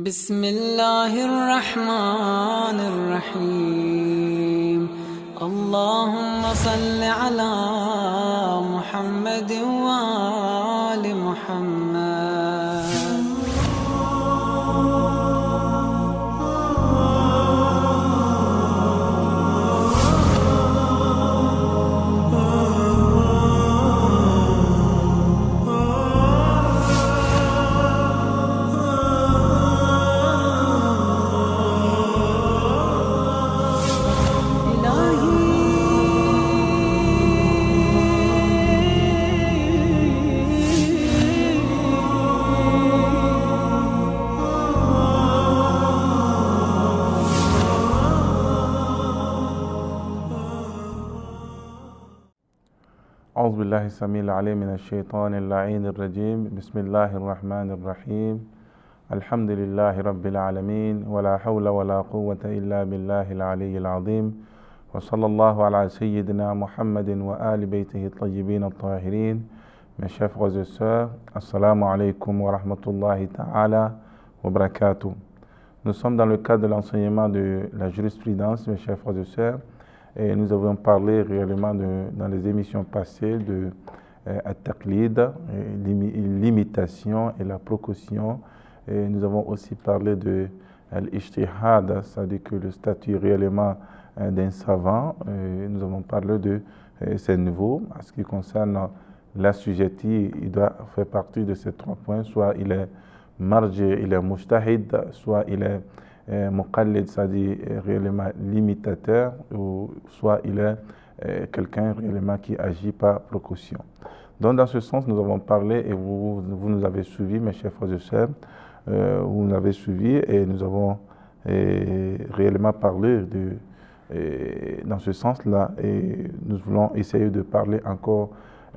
بسم الله الرحمن الرحيم اللهم صل على محمد وآل محمد. أعوذ بالله السميع العليم من الشيطان اللعين الرجيم. بسم الله الرحمن الرحيم. الحمد لله رب العالمين ولا حول ولا قوة إلا بالله العلي العظيم. وصلى الله على سيدنا محمد وآل بيته الطيبين الطاهرين. Mes chers frères et sœurs, assalamu alaikum wa rahmatullahi ta'ala wa barakatuh. Nous sommes dans le cadre de l'enseignement de la jurisprudence, mes chers frères et sœurs. Et nous avons parlé réellement dans les émissions passées de at-taqlid, l'imitation et la procaution. Et nous avons aussi parlé de l'ijtihad, c'est-à-dire que le statut réellement d'un savant. Et nous avons parlé de ces niveaux. En ce qui concerne l'assujetti, il doit faire partie de ces trois points. Soit il est marji, il est mujtahid, soit il est muqallid, c'est-à-dire réellement limitateur, ou soit il est quelqu'un réellement qui agit par précaution. Donc dans ce sens, nous avons parlé, et vous nous avez suivis, mes chers frères et sœurs, vous nous avez suivis, et nous avons réellement parlé dans ce sens-là, et nous voulons essayer de parler encore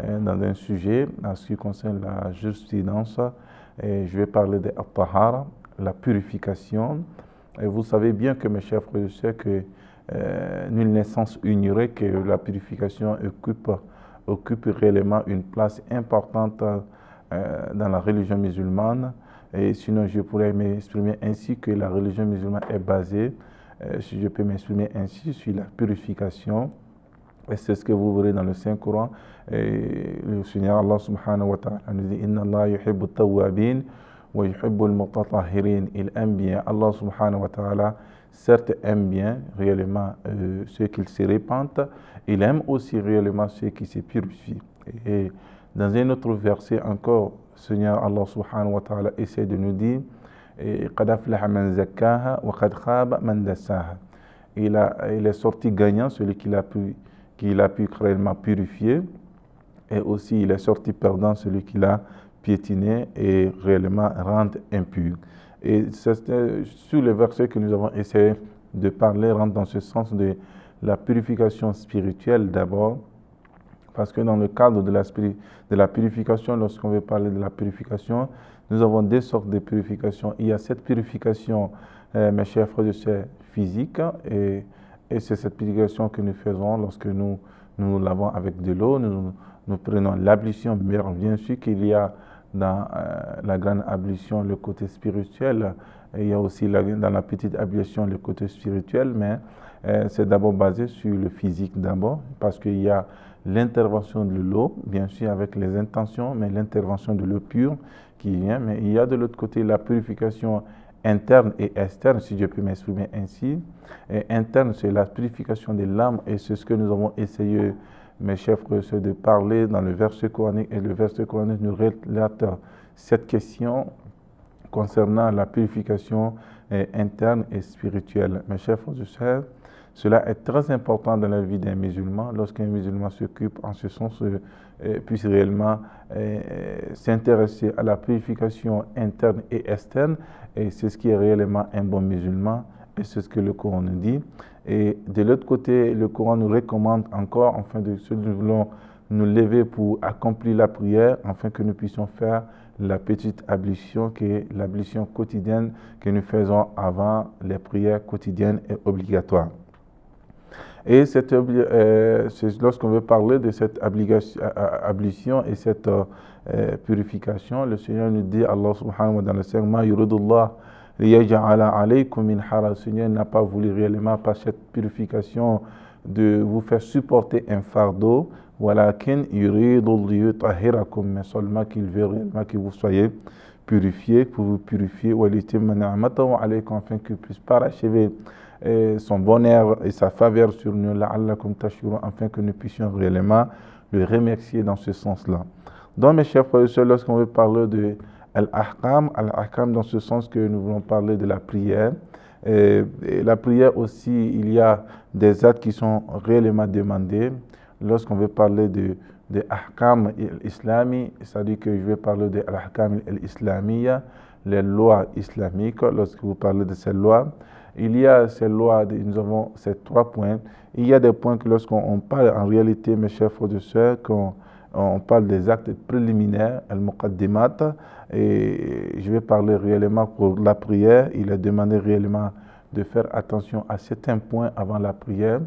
dans un sujet en ce qui concerne la jurisprudence, et je vais parler de at-tahara, la purification. Et vous savez bien que, mes chers frères et sœurs, que nulle naissance ignorait que la purification occupe réellement une place importante dans la religion musulmane. Et sinon, je pourrais m'exprimer ainsi que la religion musulmane est basée, si je peux m'exprimer ainsi, sur la purification. Et c'est ce que vous verrez dans le Saint-Coran. Et le Seigneur Allah subhanahu wa ta'ala nous dit « Inna Allah yuhibbu tawwabin » il aime bien, Allah subhanahu wa ta'ala, certes aime bien réellement ceux qui se répandent, il aime aussi réellement ceux qui se purifient. Et dans un autre verset encore, Seigneur Allah subhanahu wa ta'ala essaie de nous dire قَدْ أَفْلَحَ مَنْ زَكَّاهَا وَقَدْ خَابَ مَنْ دَسَّاهَا. Il est sorti gagnant, celui qui l'a pu réellement purifier, et aussi il est sorti perdant, celui qui l'a piétiner et réellement rendre impur. Et sur le verset que nous avons essayé de parler rentre dans ce sens de la purification spirituelle d'abord, parce que dans le cadre de la purification, lorsqu'on veut parler de la purification, nous avons deux sortes de purification. Il y a cette purification, mes chers frères et sœurs, physique, et c'est cette purification que nous faisons lorsque nous lavons avec de l'eau, nous prenons l'ablution, mais bien sûr qu'il y a dans la grande ablution le côté spirituel, et il y a aussi dans la petite ablution le côté spirituel, mais c'est d'abord basé sur le physique d'abord, parce qu'il y a l'intervention de l'eau, bien sûr avec les intentions, mais l'intervention de l'eau pure qui vient, mais il y a de l'autre côté la purification interne et externe, si je peux m'exprimer ainsi. Et interne, c'est la purification de l'âme, et c'est ce que nous avons essayé, mes chers frères, de parler dans le verset coranique, et le verset coranique nous relate cette question concernant la purification interne et spirituelle. Mes chers frères et sœurs, cela est très important dans la vie d'un musulman. Lorsqu'un musulman s'occupe en ce sens, puisse réellement s'intéresser à la purification interne et externe, et c'est ce qui est réellement un bon musulman, et c'est ce que le Coran nous dit. Et de l'autre côté, le Coran nous recommande encore, enfin, de ce que nous voulons nous lever pour accomplir la prière, afin que nous puissions faire la petite ablution, qui est l'ablution quotidienne que nous faisons avant les prières quotidiennes et obligatoires. Et lorsqu'on veut parler de cette ablution et cette purification, le Seigneur nous dit, Allah subhanahu wa ta'ala, dans le serment, yuridullah liyaj'ala alaykum min haraj. Le Seigneur n'a pas voulu réellement par cette purification de vous faire supporter un fardeau, walakin yuridu liyutahhirakum, mais seulement qu'il veut réellement que vous soyez purifiés, pour vous purifier, walitimma ni'matahu alaykum, afin qu'il puisse parachever son bonheur et sa faveur sur nous, la'allakum tashkurun, afin que nous puissions réellement le remercier dans ce sens-là. Donc, mes chers frères et sœurs, lorsqu'on veut parler de al-ahkam dans ce sens que nous voulons parler de la prière, et la prière aussi, il y a des actes qui sont réellement demandés. Lorsqu'on veut parler de ahkam islami, c'est-à-dire que je vais parler de al-ahkam al-islamiyya, les lois islamiques. Lorsque vous parlez de ces lois, il y a ces lois, nous avons ces 3 points. Il y a des points que lorsqu'on parle en réalité, mes chers frères et sœurs, on parle des actes préliminaires, al-muqaddimat, et je vais parler réellement pour la prière. Il est demandé réellement de faire attention à certains points avant la prière.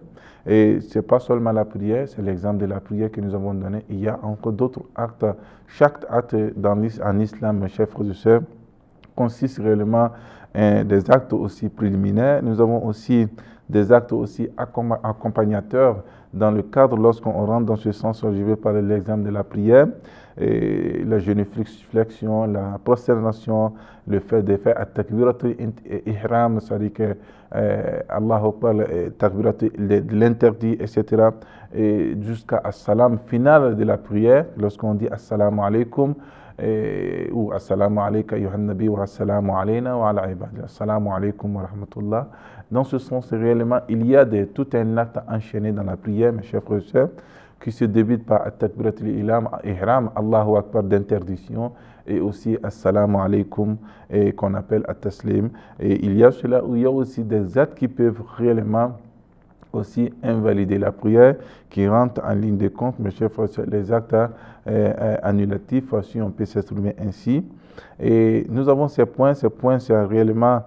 Et ce n'est pas seulement la prière, c'est l'exemple de la prière que nous avons donné. Il y a encore d'autres actes. Chaque acte en islam, mes chers frères et sœurs, consiste réellement en des actes aussi préliminaires. Nous avons aussi des actes aussi accompagnateurs dans le cadre, lorsqu'on rentre dans ce sens. Je vais parler de l'exemple de la prière, et la génuflexion, la prosternation, le fait de faire at-takbiratul ihram, c'est-à-dire que Allahu Akbar, de l'interdit, etc. Et jusqu'à as-salam final de la prière, lorsqu'on dit assalamu alaikum, ou assalamu alayka ayyuhan nabi wa assalamu alayna wa ala ibadillah, assalamu alaykum wa rahmatullah. Dans ce sens, réellement, il y a tout un acte enchaîné dans la prière, mes chers frères et sœurs, qui se débute par at-takbiratul ihram, Allahu Akbar d'interdiction, et aussi assalamu alaykum, et qu'on appelle at-taslim. Et il y a cela où il y a aussi des actes qui peuvent réellement aussi invalider la prière, qui rentrent en ligne de compte, mes chers frères et sœurs, les actes annulatifs, si on peut s'exprimer ainsi. Et nous avons ces points c'est réellement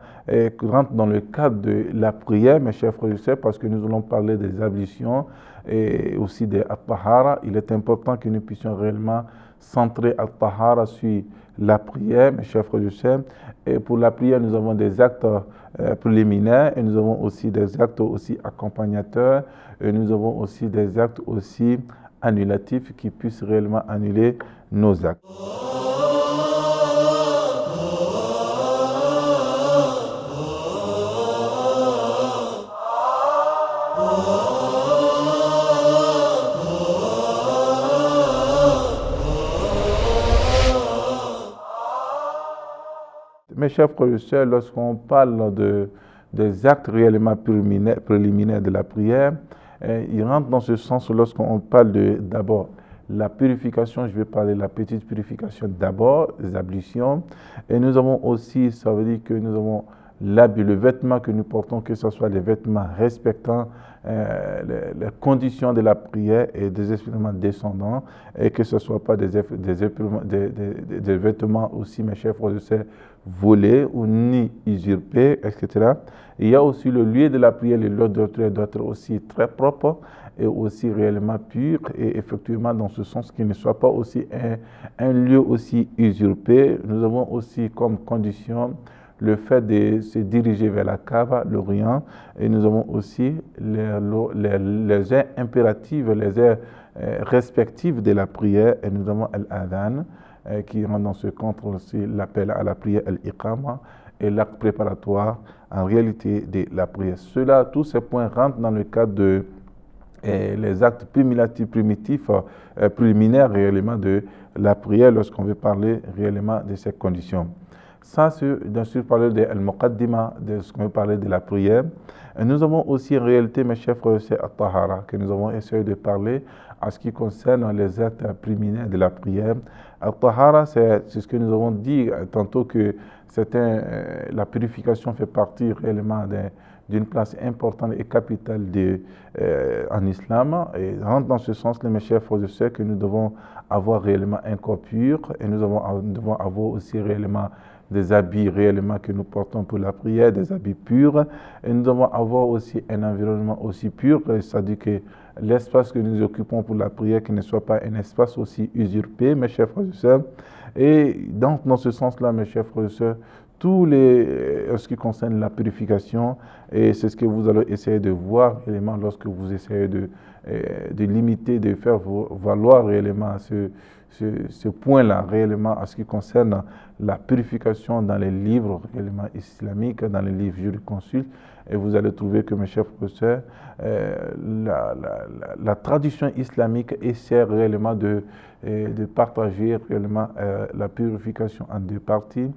rentrent dans le cadre de la prière, mes chers frères et sœurs, parce que nous allons parler des ablutions et aussi des at-tahara. Il est important que nous puissions réellement centrer at-tahara sur la prière, mes chers frères et sœurs. Et pour la prière, nous avons des actes préliminaires, et nous avons aussi des actes aussi accompagnateurs, et nous avons aussi des actes aussi annulatifs qui puissent réellement annuler nos actes. Mes chers frères et sœurs, lorsqu'on parle des actes réellement préliminaires de la prière, il rentre dans ce sens lorsqu'on parle d'abord la purification. Je vais parler de la petite purification d'abord, les ablutions. Et nous avons aussi, ça veut dire que nous avons l'habit, le vêtement que nous portons, que ce soit des vêtements respectant les conditions de la prière et des vêtements descendants, et que ce ne soit pas des vêtements aussi, mes chers frères et sœurs, volés ou ni usurpés, etc. Il y a aussi le lieu de la prière, le lieu doit être aussi très propre et aussi réellement pur, et effectivement dans ce sens qu'il ne soit pas aussi un lieu aussi usurpé. Nous avons aussi comme condition le fait de se diriger vers la Kaaba, l'Orient, et nous avons aussi les heures impératives, les heures respectives de la prière, et nous avons al-adhan, qui rentre dans ce compte aussi l'appel à la prière, al-iqama, et l'acte préparatoire en réalité de la prière. Tous ces points rentrent dans le cadre de les actes primitifs, préliminaires réellement de la prière, lorsqu'on veut parler réellement de ces conditions. Ça, c'est bien sûr parler de al-muqaddima, de ce qu'on veut parler de la prière. Et nous avons aussi en réalité, mes chers frères, c'est at-tahara, que nous avons essayé de parler en ce qui concerne les actes préliminaires de la prière. At-tahara, c'est ce que nous avons dit tantôt, que la purification fait partie réellement d'une place importante et capitale en islam, et rentre dans ce sens, mes chers frères et sœurs, que nous devons avoir réellement un corps pur, et nous devons avoir aussi réellement des habits réellement que nous portons pour la prière, des habits purs, et nous devons avoir aussi un environnement aussi pur, c'est-à-dire que l'espace que nous occupons pour la prière, qui ne soit pas un espace aussi usurpé, mes chers frères et sœurs. Et dans ce sens-là, mes chers frères et sœurs, ce qui concerne la purification, et c'est ce que vous allez essayer de voir réellement lorsque vous essayez de limiter, de faire valoir réellement ce point-là, réellement, en ce qui concerne la purification dans les livres réellement islamiques, dans les livres jurisconsultes. Et vous allez trouver que, mes chers professeurs, la tradition islamique essaie réellement de partager réellement la purification en deux parties.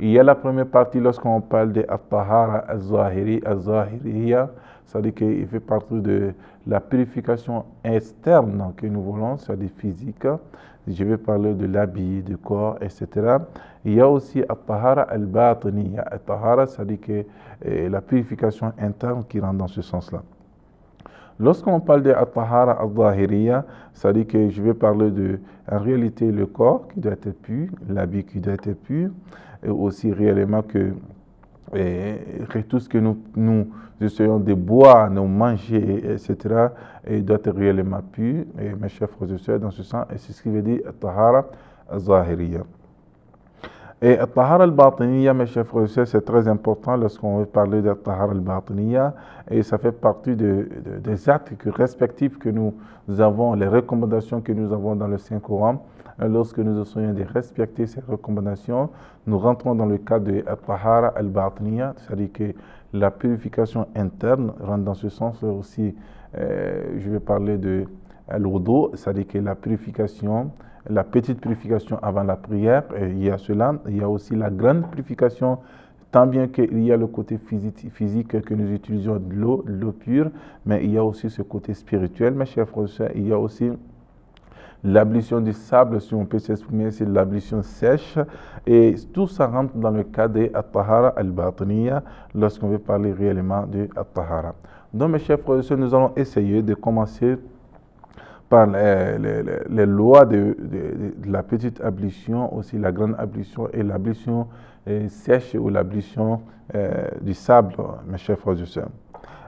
Il y a la première partie lorsqu'on parle de At-Tahara Al-Zahiriya, c'est-à-dire qu'il fait partie de la purification externe que nous voulons, c'est-à-dire physique. Je vais parler de l'habit, du corps, etc. Il y a aussi At-Tahara Al-Batiniya. At-Tahara, c'est-à-dire que la purification interne qui rentre dans ce sens-là. Lorsqu'on parle de At-Tahara Al-Zahiriya, c'est-à-dire que je vais parler de, en réalité, le corps qui doit être pur, l'habit qui doit être pur, et aussi réellement que tout ce que nous essayons de boire, de manger, etc., et doit être réellement pur. Et mes chers frères et sœurs, dans ce sens, et c'est ce qui veut dire At-Tahara Al-Zahiriya. Et At-Tahara Al-Batiniya, mes chers frères et sœurs, c'est très important lorsqu'on veut parler de At-Tahara Al-Batiniya, et ça fait partie des actes respectifs que nous avons, les recommandations que nous avons dans le Saint-Coran. Lorsque nous essayons de respecter ces recommandations, nous rentrons dans le cadre de At-Tahara Al-Batiniya, c'est-à-dire que la purification interne rentre dans ce sens aussi. Je vais parler de Al-Wudu, c'est-à-dire que la purification, la petite purification avant la prière, il y a cela. Il y a aussi la grande purification, tant bien qu'il y a le côté physique que nous utilisons de l'eau pure, mais il y a aussi ce côté spirituel, mes chers frères et sœurs. Il y a aussi l'ablution du sable, si on peut s'exprimer, c'est l'ablution sèche. Et tout ça rentre dans le cadre de At-Tahara Al-Batiniya lorsqu'on veut parler réellement de At-Tahara. Donc, mes chers frères et sœurs, nous allons essayer de commencer par les lois de la petite ablution, aussi la grande ablution et l'ablution sèche ou l'ablution du sable, mes chers frères et sœurs.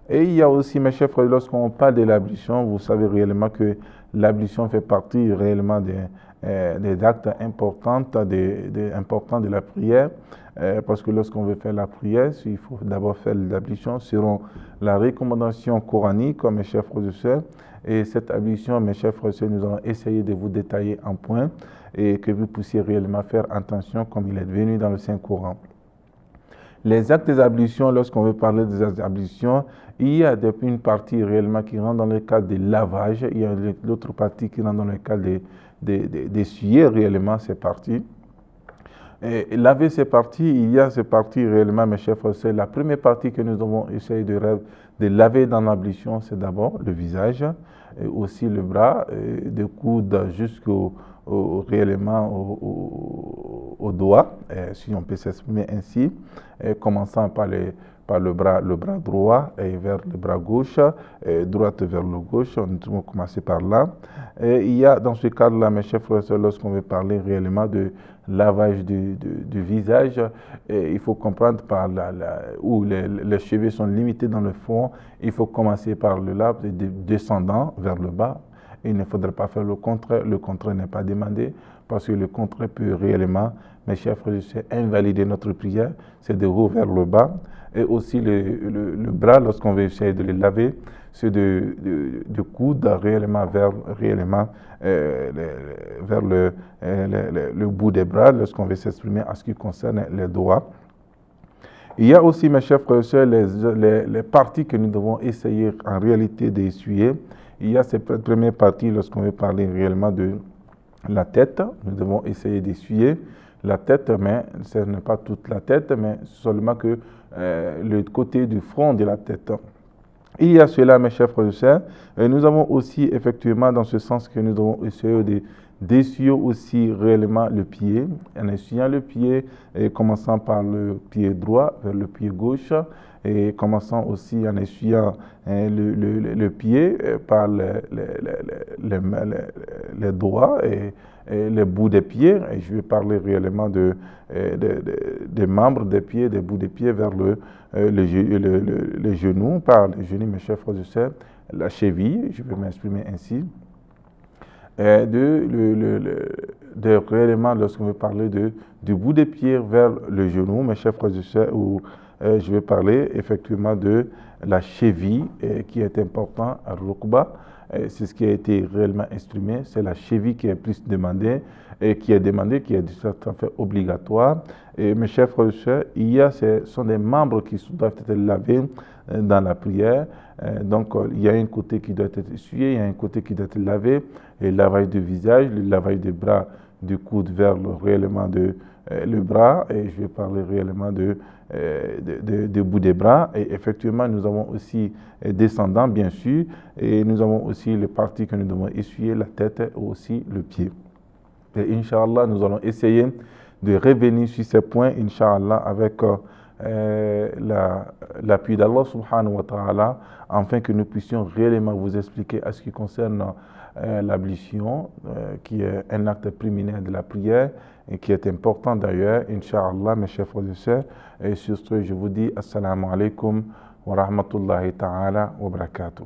Et il y a aussi, mes chers frères, lorsqu'on parle de l'ablution, vous savez réellement que l'ablution fait partie réellement des actes importants de la prière, parce que lorsqu'on veut faire la prière, il faut d'abord faire l'ablution selon la recommandation coranique, mes chers frères et sœurs. Et cette ablution, mes chers frères et sœurs, nous allons essayer de vous détailler en point et que vous puissiez réellement faire attention comme il est venu dans le Saint-Coran. Les actes des ablutions, lorsqu'on veut parler des ablutions, il y a une partie réellement qui rentre dans le cadre des lavages, il y a l'autre partie qui rentre dans le cadre d'essuyer réellement ces parties. Et laver ces parties, il y a ces parties réellement, mes chers frères, c'est la première partie que nous devons essayer de laver dans l'ablution, c'est d'abord le visage, et aussi le bras, des coudes jusqu'au réellement au doigt, si on peut s'exprimer ainsi, commençant par le bras droit et vers le bras gauche, droite vers le gauche, on va commencer par là. Et il y a dans ce cadre-là, mes chers frères et sœurs, lorsqu'on veut parler réellement de lavage du visage, il faut comprendre par où les cheveux sont limités dans le fond, il faut commencer par le lave descendant vers le bas. Il ne faudrait pas faire le contraire n'est pas demandé, parce que le contraire peut réellement, mes chers frères et sœurs, invalider notre prière, c'est de haut vers le bas. Et aussi le bras, lorsqu'on veut essayer de les laver, c'est de coude réellement vers le bout des bras, lorsqu'on veut s'exprimer en ce qui concerne les doigts. Il y a aussi, mes chers frères et sœurs, les parties que nous devons essayer en réalité d'essuyer. Il y a cette première partie, lorsqu'on veut parler réellement de la tête, nous devons essayer d'essuyer la tête, mais ce n'est pas toute la tête, mais seulement que le côté du front de la tête. Il y a cela, mes chers frères et sœurs, nous avons aussi effectivement dans ce sens que nous devons essayer d'essuyer aussi réellement le pied, en essuyant le pied, et commençant par le pied droit vers le pied gauche, et commençant aussi en essuyant le pied par les doigts et les bouts des pieds. Et je vais parler réellement des membres des pieds, des bouts des pieds vers les genoux, par les genoux, mes chers frères et sœurs, la cheville, je vais m'exprimer ainsi. réellement, lorsqu'on veut parler du bout des pieds vers le genou, mes chers frères et sœurs, je vais parler effectivement de la cheville qui est important à Rukba. C'est ce qui a été réellement instrument, c'est la cheville qui est plus demandée et qui est tout à fait obligatoire. Et mes chers frères et sœurs, ce sont des membres qui doivent être lavés dans la prière. Donc, il y a un côté qui doit être essuyé, il y a un côté qui doit être lavé, le lavage du visage, le lavage des bras, du coude vers réellement le bras, et je vais parler réellement de bout des bras. Et effectivement, nous avons aussi descendant, bien sûr, et nous avons aussi les parties que nous devons essuyer, la tête et aussi le pied. Et Inch'Allah, nous allons essayer de revenir sur ces points, Inch'Allah, avec l'appui d'Allah subhanahu wa ta'ala, afin que nous puissions réellement vous expliquer à ce qui concerne l'ablution, qui est un acte préliminaire de la prière et qui est important d'ailleurs, Inch'Allah, mes chers frères et sœurs. Et sur ce, je vous dis Assalamu alaikum wa rahmatullahi ta'ala wa barakatuh.